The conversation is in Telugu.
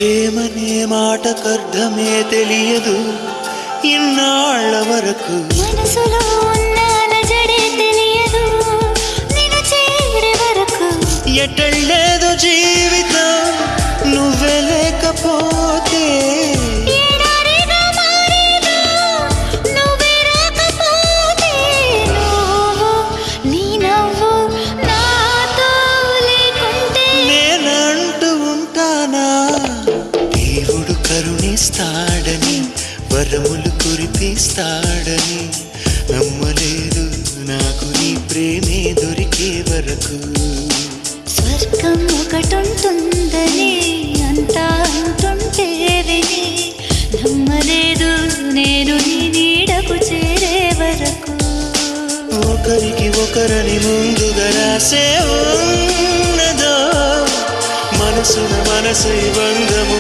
ఏమనే మాటకర్థమే తెలియదు ఇన్నాళ్ళ వరకు మనసులో ఉన్న అలజడే తెలియదు నిన్ను చేరే వరకు ఎటళ్ళేదో జీవితం నువ్వే లేకపోతే ఎడారిగా మారేదో నువ్వే రాకపోతే నువ్వు నీ నవ్వు నాతో లేకుంటే నేనంటూ ఉంటానా దేవుడు కరుణిస్తాడని వరములు కురిపిస్తాడని నమ్మలేదు నాకు నీ ప్రేమే దొరికే వరకు స్వర్గం ఒకటుంటుందని అంతా అంటుంటే విని నమ్మలేదు నేను నీ నీడకు చేరే వరకు ఒకరికి ఒకరని ముందుగా రాసే ఉన్నదో మనసున మనసు బంధము